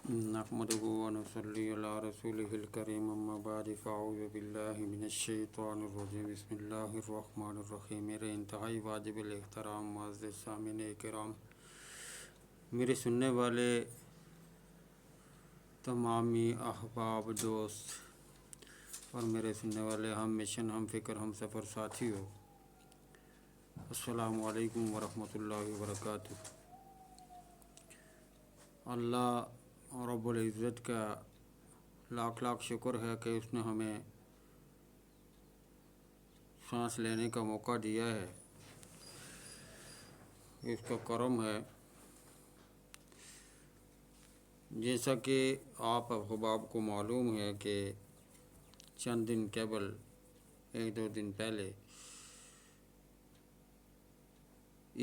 نحمده ونصلي على رسوله الكريم اما بعد فاعوذ باللہ من الشیطان الرجیم بسم اللہ الرحمن الرحیم۔ میرے انتہائی واجب الاحترام معزز سامعین کرام، میرے سننے والے تمامی احباب دوست اور میرے سننے والے ہم مشن ہم فکر ہم سفر ساتھی ہو، السلام علیکم ورحمۃ اللہ وبرکاتہ۔ اللہ رب العزت کا لاکھ لاکھ شکر ہے کہ اس نے ہمیں سانس لینے کا موقع دیا ہے، اس کا کرم ہے۔ جیسا کہ آپ احباب کو معلوم ہے کہ چند دن قبل ایک دو دن پہلے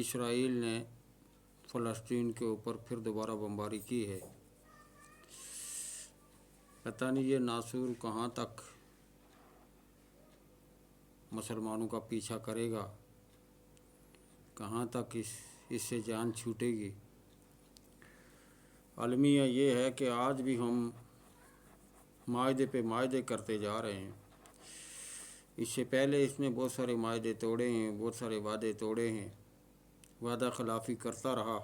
اسرائیل نے فلسطین کے اوپر پھر دوبارہ بمباری کی ہے۔ پتہ نہیں یہ ناسور کہاں تک مسلمانوں کا پیچھا کرے گا، کہاں تک اس سے جان چھوٹے گی۔ المیہ یہ ہے کہ آج بھی ہم معاہدے پہ معاہدے کرتے جا رہے ہیں۔ اس سے پہلے اس نے بہت سارے معاہدے توڑے ہیں، بہت سارے وعدے توڑے ہیں، وعدہ خلافی کرتا رہا،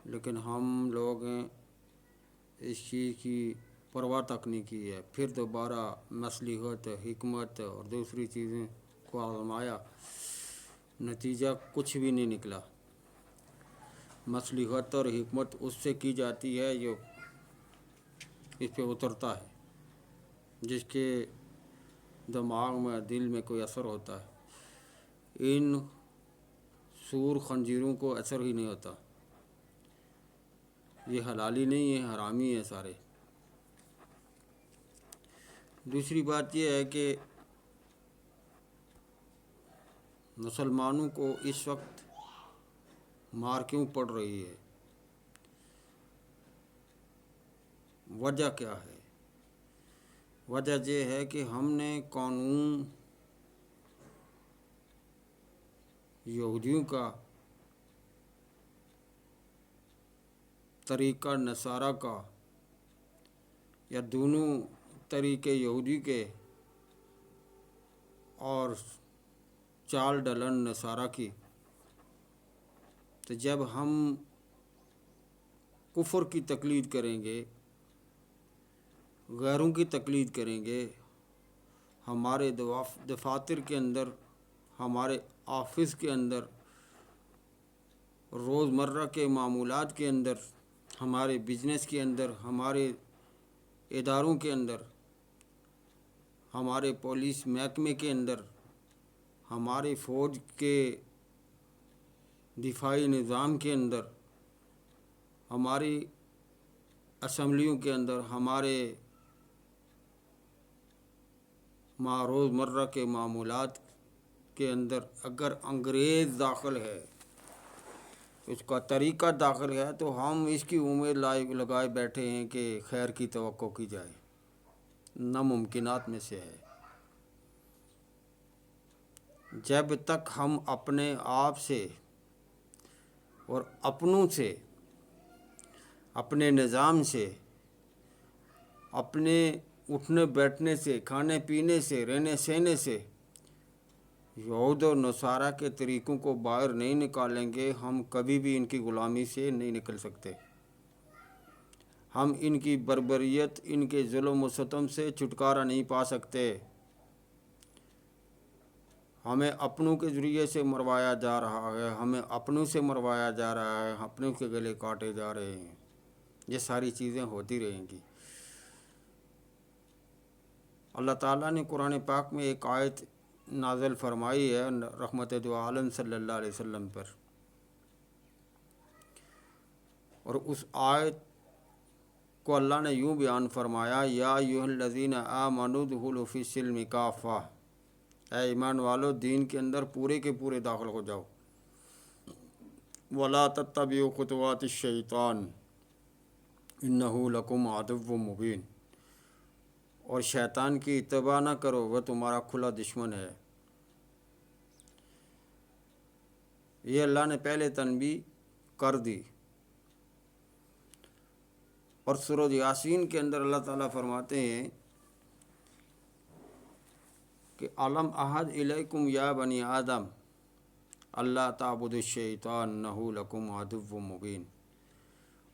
لیکن ہم لوگ اس چیز کی پرواہ تک نہیں کی ہے۔ پھر دوبارہ مصلحت، حکمت اور دوسری چیزیں کو آزمایا، نتیجہ کچھ بھی نہیں نکلا۔ مصلحت اور حکمت اس سے کی جاتی ہے جو اس پہ اترتا ہے، جس کے دماغ میں دل میں کوئی اثر ہوتا ہے۔ ان سور خنزیروں کو اثر ہی نہیں ہوتا، یہ حلالی نہیں ہے، حرامی ہے سارے۔ دوسری بات یہ ہے کہ مسلمانوں کو اس وقت مار کیوں پڑ رہی ہے، وجہ کیا ہے؟ وجہ یہ ہے کہ ہم نے قانون یہودیوں کا، طریقہ نصارہ کا، یا دونوں طریقے یہودی کے اور چال ڈلن نصارہ کی، تو جب ہم کفر کی تقلید کریں گے، غیروں کی تقلید کریں گے، ہمارے دفاتر کے اندر، ہمارے آفس کے اندر، روزمرہ کے معمولات کے اندر، ہمارے بزنس کے اندر، ہمارے اداروں کے اندر، ہمارے پولیس محکمے کے اندر، ہمارے فوج کے دفاعی نظام کے اندر، ہماری اسمبلیوں کے اندر، ہمارے روزمرہ کے معمولات کے اندر اگر انگریز داخل ہے، اس کا طریقہ داخل ہے، تو ہم اس کی امید لگائے بیٹھے ہیں کہ خیر کی توقع کی جائے، ناممکنات میں سے ہے۔ جب تک ہم اپنے آپ سے اور اپنوں سے، اپنے نظام سے، اپنے اٹھنے بیٹھنے سے، کھانے پینے سے، رہنے سہنے سے یہود و نصارہ کے طریقوں کو باہر نہیں نکالیں گے، ہم کبھی بھی ان کی غلامی سے نہیں نکل سکتے۔ ہم ان کی بربریت، ان کے ظلم و ستم سے چھٹکارا نہیں پا سکتے۔ ہمیں اپنوں کے ذریعے سے مروایا جا رہا ہے، ہمیں اپنوں سے مروایا جا رہا ہے، اپنوں کے گلے کاٹے جا رہے ہیں۔ یہ ساری چیزیں ہوتی رہیں گی۔ اللہ تعالیٰ نے قرآن پاک میں ایک آیت نازل فرمائی ہے رحمت دو عالم صلی اللہ علیہ وسلم پر، اور اس آیت کو اللہ نے یوں بیان فرمایا، یا ایھا الذین آمنوا ادخلوا فی السلم کافہ، اے ایمان والو دین کے اندر پورے کے پورے داخل ہو جاؤ۔ ولا تتبعوا خطوات الشیطان انہ لکم عدو مبین، اور شیطان کی اتباع نہ کرو، وہ تمہارا کھلا دشمن ہے۔ یہ اللہ نے پہلے تنبیہ کر دی۔ اور سورۃ یاسین کے اندر اللہ تعالیٰ فرماتے ہیں کہ علم احد الیکم یا بنی آدم اللہ تعبدوا الشیطان انہ لکم عدو مبین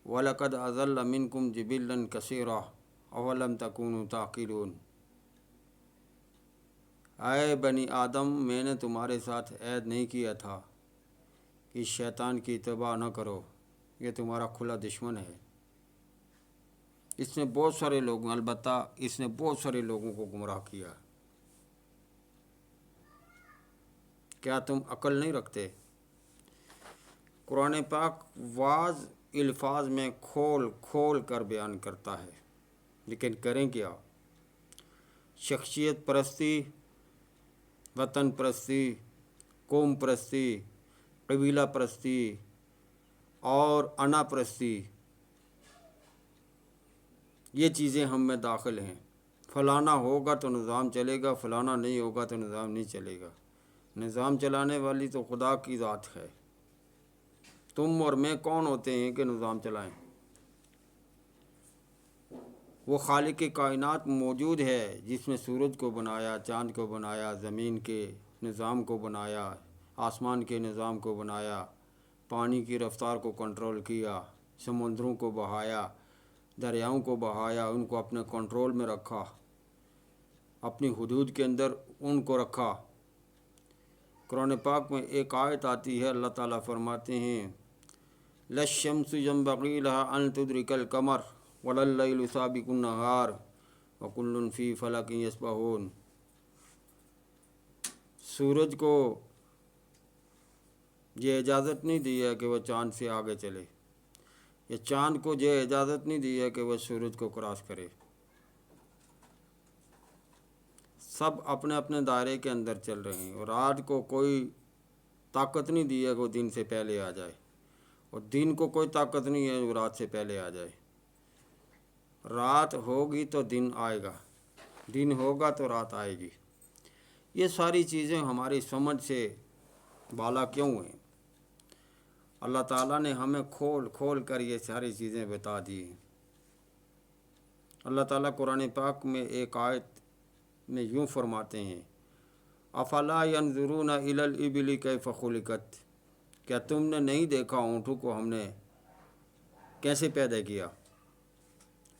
وَلَقَدْ أَضَلَّ مِنْكُمْ جِبِلًّا كَثِيرًا أَوَلَمْ تَكُونُوا تَعْقِلُونَ۔ اے بنی آدم، میں نے تمہارے ساتھ عہد نہیں کیا تھا کہ شیطان کی اتباع نہ کرو، یہ تمہارا کھلا دشمن ہے۔ اس نے بہت سارے لوگوں البتہ اس نے بہت سارے لوگوں کو گمراہ کیا۔ کیا تم عقل نہیں رکھتے؟ قرآن پاک واضح الفاظ میں کھول کھول کر بیان کرتا ہے، لیکن کریں کیا؟ شخصیت پرستی، وطن پرستی، قوم پرستی، قبیلہ پرستی اور انا پرستی، یہ چیزیں ہم میں داخل ہیں۔ فلانا ہوگا تو نظام چلے گا، فلانا نہیں ہوگا تو نظام نہیں چلے گا۔ نظام چلانے والی تو خدا کی ذات ہے۔ تم اور میں کون ہوتے ہیں کہ نظام چلائیں؟ وہ خالق کائنات موجود ہے جس نے سورج کو بنایا، چاند کو بنایا، زمین کے نظام کو بنایا، آسمان کے نظام کو بنایا، پانی کی رفتار کو کنٹرول کیا، سمندروں کو بہایا، دریاؤں کو بہایا، ان کو اپنے کنٹرول میں رکھا، اپنی حدود کے اندر ان کو رکھا۔ قرآن پاک میں ایک آیت آتی ہے، اللہ تعالیٰ فرماتے ہیں لا الشمس ينبغي لها أن تدرك القمر ولا الليل سابق النهار وكل في فلك يسبحون۔ سورج کو یہ اجازت نہیں دی ہے کہ وہ چاند سے آگے چلے، یا چاند کو یہ اجازت نہیں دی ہے کہ وہ سورج کو کراس کرے۔ سب اپنے اپنے دائرے کے اندر چل رہے ہیں، اور رات کو کوئی طاقت نہیں دی ہے کہ وہ دن سے پہلے آ جائے، اور دن کو کوئی طاقت نہیں ہے وہ رات سے پہلے آ جائے۔ رات ہوگی تو دن آئے گا، دن ہوگا تو رات آئے گی۔ یہ ساری چیزیں ہماری سمجھ سے بالا کیوں ہیں؟ اللہ تعالیٰ نے ہمیں کھول کھول کر یہ ساری چیزیں بتا دی ہیں۔ اللہ تعالیٰ قرآن پاک میں ایک آیت میں یوں فرماتے ہیں افلا ینظرون الی الابل کیف خلقت، کیا تم نے نہیں دیکھا اونٹوں کو ہم نے کیسے پیدا کیا؟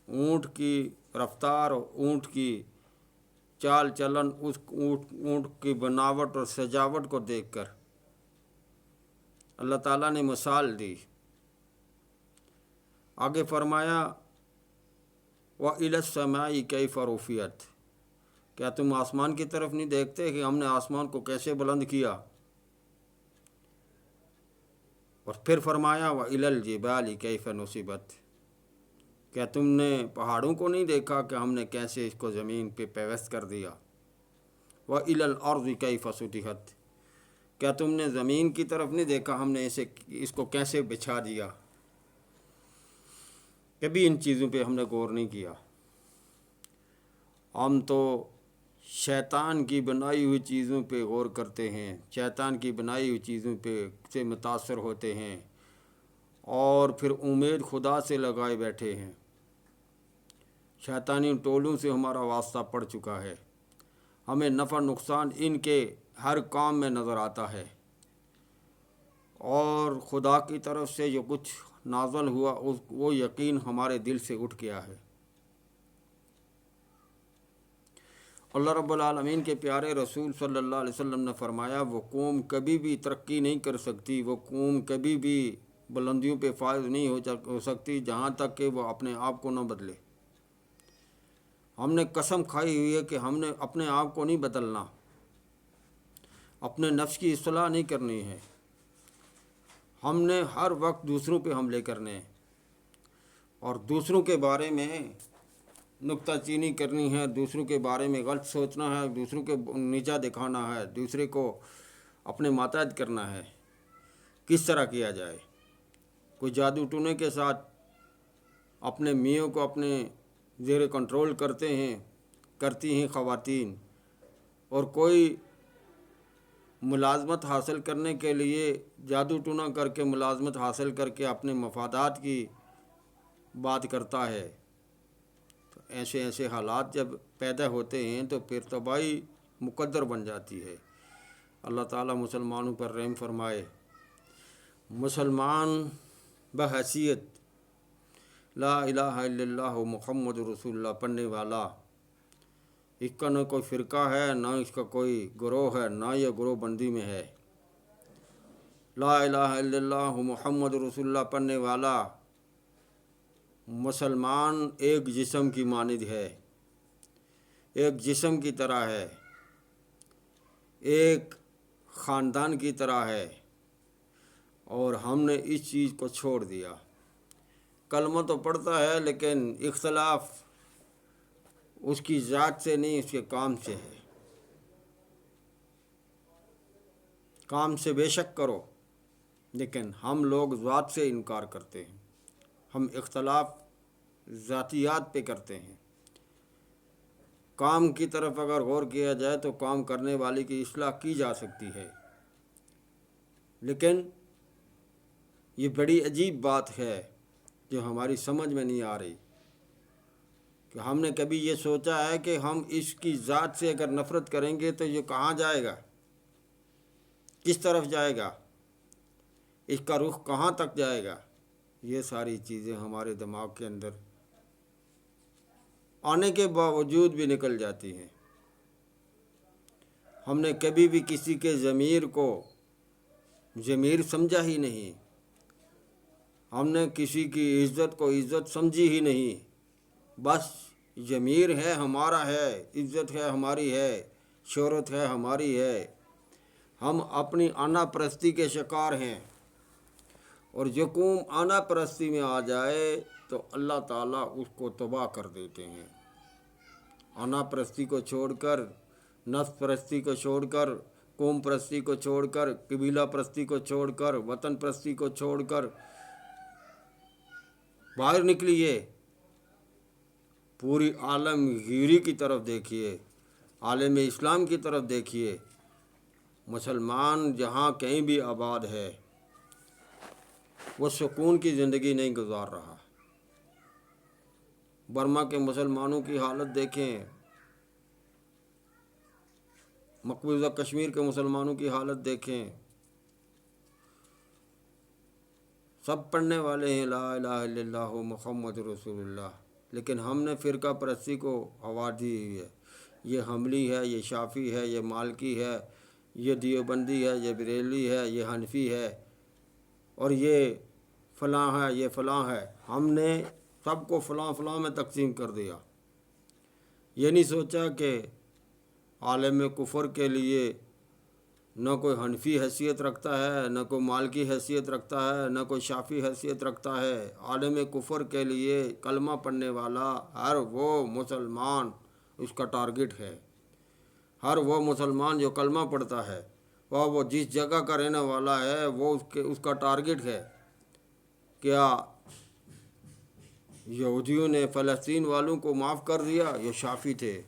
اونٹ کی رفتار، اونٹ کی چال چلن، اس اونٹ کی بناوٹ اور سجاوٹ کو دیکھ کر اللہ تعالیٰ نے مثال دی۔ آگے فرمایا وَإِلَى السَّمَاءِ كَيْفَ رُفِعَتْ، کیا تم آسمان کی طرف نہیں دیکھتے کہ ہم نے آسمان کو کیسے بلند کیا؟ اور پھر فرمایا وَإِلَى الْجِبَالِ كَيْفَ نُصِبَتْ، کیا تم نے پہاڑوں کو نہیں دیکھا کہ ہم نے کیسے اس کو زمین پہ پیوست کر دیا؟ وَإِلَى الْأَرْضِ كَيْفَ سُطِحَتْ، کیا تم نے زمین کی طرف نہیں دیکھا ہم نے اس کو کیسے بچھا دیا؟ کبھی ان چیزوں پہ ہم نے غور نہیں کیا۔ ہم تو شیطان کی بنائی ہوئی چیزوں پہ غور کرتے ہیں، شیطان کی بنائی ہوئی چیزوں پہ سے متاثر ہوتے ہیں، اور پھر امید خدا سے لگائے بیٹھے ہیں۔ شیطانی ٹولوں سے ہمارا واسطہ پڑ چکا ہے، ہمیں نفع نقصان ان کے ہر کام میں نظر آتا ہے، اور خدا کی طرف سے جو کچھ نازل ہوا وہ یقین ہمارے دل سے اٹھ گیا ہے۔ اللہ رب العالمین کے پیارے رسول صلی اللہ علیہ وسلم نے فرمایا وہ قوم کبھی بھی ترقی نہیں کر سکتی، وہ قوم کبھی بھی بلندیوں پہ فائز نہیں ہو سکتی جہاں تک کہ وہ اپنے آپ کو نہ بدلے۔ ہم نے قسم کھائی ہوئی ہے کہ ہم نے اپنے آپ کو نہیں بدلنا، اپنے نفس کی اصلاح نہیں کرنی ہے، ہم نے ہر وقت دوسروں پہ حملے کرنے ہیں، اور دوسروں کے بارے میں نکتہ چینی کرنی ہے، دوسروں کے بارے میں غلط سوچنا ہے، دوسروں کے نیچا دکھانا ہے، دوسرے کو اپنے ماتحت کرنا ہے۔ کس طرح کیا جائے؟ کوئی جادو ٹونے کے ساتھ اپنے میوں کو اپنے زیر کنٹرول کرتی ہیں خواتین، اور کوئی ملازمت حاصل کرنے کے لیے جادو ٹونا کر کے ملازمت حاصل کر کے اپنے مفادات کی بات کرتا ہے، تو ایسے حالات جب پیدا ہوتے ہیں تو پھر تباہی مقدر بن جاتی ہے۔ اللہ تعالیٰ مسلمانوں پر رحم فرمائے۔ مسلمان بحیثیت لا الہ الا اللہ محمد رسول اللہ پڑھنے والا، اس کا نہ کوئی فرقہ ہے، نہ اس کا کوئی گروہ ہے، نہ یہ گروہ بندی میں ہے۔ لا الہ الا اللہ محمد رسول اللہ پڑھنے والا مسلمان ایک جسم کی مانند ہے، ایک جسم کی طرح ہے، ایک خاندان کی طرح ہے، اور ہم نے اس چیز کو چھوڑ دیا۔ کلمہ تو پڑھتا ہے لیکن اختلاف اس کی ذات سے نہیں، اس کے کام سے ہے۔ کام سے بے شک کرو، لیکن ہم لوگ ذات سے انکار کرتے ہیں، ہم اختلاف ذاتیات پہ کرتے ہیں۔ کام کی طرف اگر غور کیا جائے تو کام کرنے والے کی اصلاح کی جا سکتی ہے، لیکن یہ بڑی عجیب بات ہے جو ہماری سمجھ میں نہیں آ رہی کہ ہم نے کبھی یہ سوچا ہے کہ ہم اس کی ذات سے اگر نفرت کریں گے تو یہ کہاں جائے گا، کس طرف جائے گا، اس کا رخ کہاں تک جائے گا۔ یہ ساری چیزیں ہمارے دماغ کے اندر آنے کے باوجود بھی نکل جاتی ہیں۔ ہم نے کبھی بھی کسی کے ضمیر کو ضمیر سمجھا ہی نہیں، ہم نے کسی کی عزت کو عزت سمجھی ہی نہیں، بس ضمیر ہے ہمارا ہے، عزت ہے ہماری ہے، شہرت ہے ہماری ہے۔ ہم اپنی انا پرستی کے شکار ہیں، اور جو قوم انا پرستی میں آ جائے تو اللہ تعالیٰ اس کو تباہ کر دیتے ہیں۔ انا پرستی کو چھوڑ کر، نفس پرستی کو چھوڑ کر، قوم پرستی کو چھوڑ کر، قبیلہ پرستی کو چھوڑ کر، وطن پرستی کو چھوڑ کر باہر نکلیے، پوری عالم گیری کی طرف دیکھیے، عالم اسلام کی طرف دیکھیے۔ مسلمان جہاں کہیں بھی آباد ہے وہ سکون کی زندگی نہیں گزار رہا۔ برما کے مسلمانوں کی حالت دیکھیں، مقبوضہ کشمیر کے مسلمانوں کی حالت دیکھیں، سب پڑھنے والے ہیں لا الہ الا اللہ محمد رسول اللہ، لیکن ہم نے فرقہ پرستی کو ہوا دی ہوئی ہے۔ یہ حنبلی ہے، یہ شافعی ہے، یہ مالکی ہے، یہ دیوبندی ہے، یہ بریلوی ہے، یہ حنفی ہے، اور یہ فلاں ہے، یہ فلاں ہے۔ ہم نے سب کو فلاں فلاں میں تقسیم کر دیا۔ یہ نہیں سوچا کہ عالم کفر کے لیے نہ کوئی حنفی حیثیت رکھتا ہے، نہ کوئی مالکی حیثیت رکھتا ہے، نہ کوئی شافعی حیثیت رکھتا ہے۔ عالم کفر کے لیے کلمہ پڑھنے والا ہر وہ مسلمان اس کا ٹارگٹ ہے۔ ہر وہ مسلمان جو کلمہ پڑھتا ہے، وہ جس جگہ کا رہنے والا ہے، وہ اس کا ٹارگٹ ہے۔ کیا یہودیوں نے فلسطین والوں کو معاف کر دیا؟ یہ شافعی تھے۔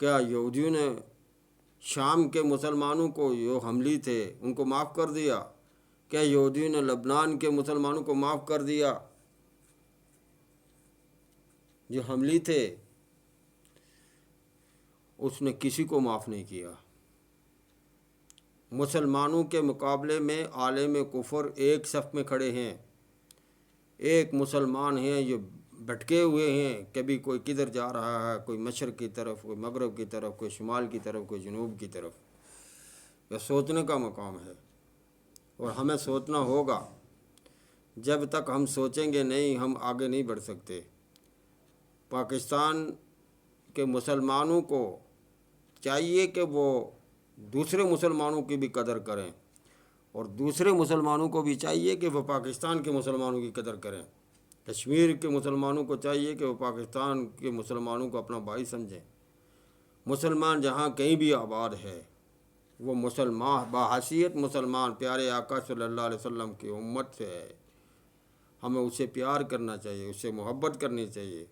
کیا یہودیوں نے شام کے مسلمانوں کو جو حملی تھے ان کو معاف کر دیا؟ کیا یہودیوں نے لبنان کے مسلمانوں کو معاف کر دیا جو حملی تھے؟ اس نے کسی کو معاف نہیں کیا۔ مسلمانوں کے مقابلے میں عالم کفر ایک صف میں کھڑے ہیں، ایک مسلمان ہیں جو بھٹکے ہوئے ہیں، کبھی کوئی کدھر جا رہا ہے، کوئی مشرق کی طرف، کوئی مغرب کی طرف، کوئی شمال کی طرف، کوئی جنوب کی طرف۔ یہ سوچنے کا مقام ہے، اور ہمیں سوچنا ہوگا۔ جب تک ہم سوچیں گے نہیں، ہم آگے نہیں بڑھ سکتے۔ پاکستان کے مسلمانوں کو چاہیے کہ وہ دوسرے مسلمانوں کی بھی قدر کریں، اور دوسرے مسلمانوں کو بھی چاہیے کہ وہ پاکستان کے مسلمانوں کی قدر کریں۔ کشمیر کے مسلمانوں کو چاہیے کہ وہ پاکستان کے مسلمانوں کو اپنا بھائی سمجھیں۔ مسلمان جہاں کہیں بھی آباد ہے، وہ مسلمان بحیثیت مسلمان پیارے آقا صلی اللہ علیہ وسلم کی امت سے ہے۔ ہمیں اسے پیار کرنا چاہیے، اس سے محبت کرنی چاہیے،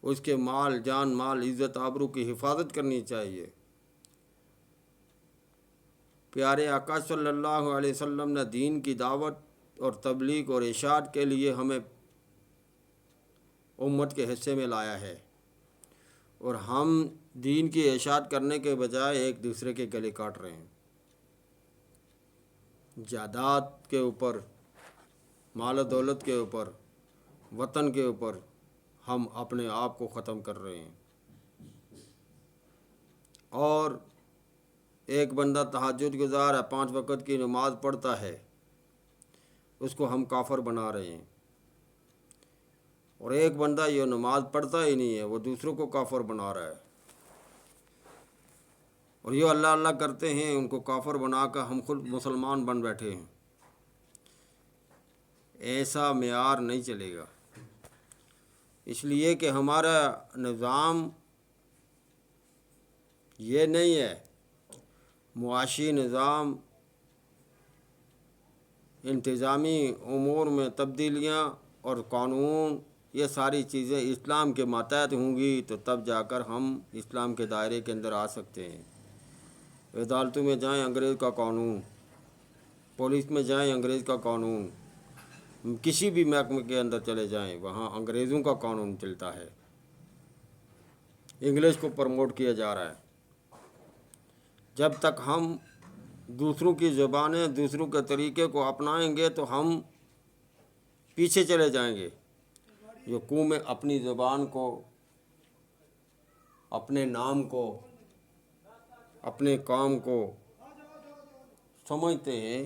اس کے مال جان مال عزت آبرو کی حفاظت کرنی چاہیے۔ پیارے آقا صلی اللہ علیہ وسلم نے دین کی دعوت اور تبلیغ اور ارشاد کے لیے ہمیں امت کے حصے میں لایا ہے، اور ہم دین کی اشاعت کرنے کے بجائے ایک دوسرے کے گلے کاٹ رہے ہیں۔ جائیداد کے اوپر، مال و دولت کے اوپر، وطن کے اوپر ہم اپنے آپ کو ختم کر رہے ہیں۔ اور ایک بندہ تہجد گزار ہے، 5 وقت کی نماز پڑھتا ہے، اس کو ہم کافر بنا رہے ہیں۔ اور ایک بندہ یہ نماز پڑھتا ہی نہیں ہے، وہ دوسروں کو کافر بنا رہا ہے، اور یہ اللہ اللہ کرتے ہیں، ان کو کافر بنا کر ہم خود مسلمان بن بیٹھے ہیں۔ ایسا معیار نہیں چلے گا، اس لیے کہ ہمارا نظام یہ نہیں ہے۔ معاشی نظام، انتظامی امور میں تبدیلیاں اور قانون، یہ ساری چیزیں اسلام کے ماتحت ہوں گی تو تب جا کر ہم اسلام کے دائرے کے اندر آ سکتے ہیں۔ عدالتوں میں جائیں انگریز کا قانون، پولیس میں جائیں انگریز کا قانون، کسی بھی محکمے کے اندر چلے جائیں وہاں انگریزوں کا قانون چلتا ہے، انگلش کو پروموٹ کیا جا رہا ہے۔ جب تک ہم دوسروں کی زبانیں، دوسروں کے طریقے کو اپنائیں گے تو ہم پیچھے چلے جائیں گے۔ جو قومیں اپنی زبان کو، اپنے نام کو، اپنے کام کو سمجھتے ہیں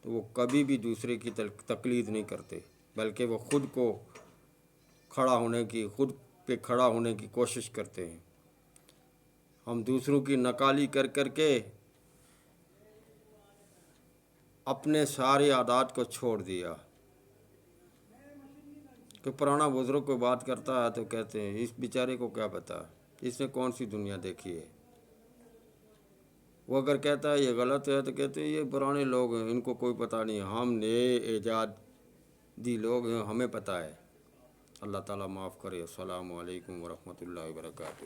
تو وہ کبھی بھی دوسرے کی تقلید نہیں کرتے، بلکہ وہ خود پہ کھڑا ہونے کی کوشش کرتے ہیں۔ ہم دوسروں کی نقالی کر کر کے اپنے سارے عادات کو چھوڑ دیا۔ کہ پرانا بزرگ کوئی بات کرتا ہے تو کہتے ہیں اس بیچارے کو کیا پتا، اس نے کون سی دنیا دیکھی ہے۔ وہ اگر کہتا ہے یہ غلط ہے تو کہتے ہیں یہ پرانے لوگ ہیں، ان کو کوئی پتہ نہیں، ہم نئے ایجادی لوگ ہیں، ہمیں پتہ ہے۔ اللہ تعالیٰ معاف کرے۔ السلام علیکم ورحمۃ اللہ وبرکاتہ۔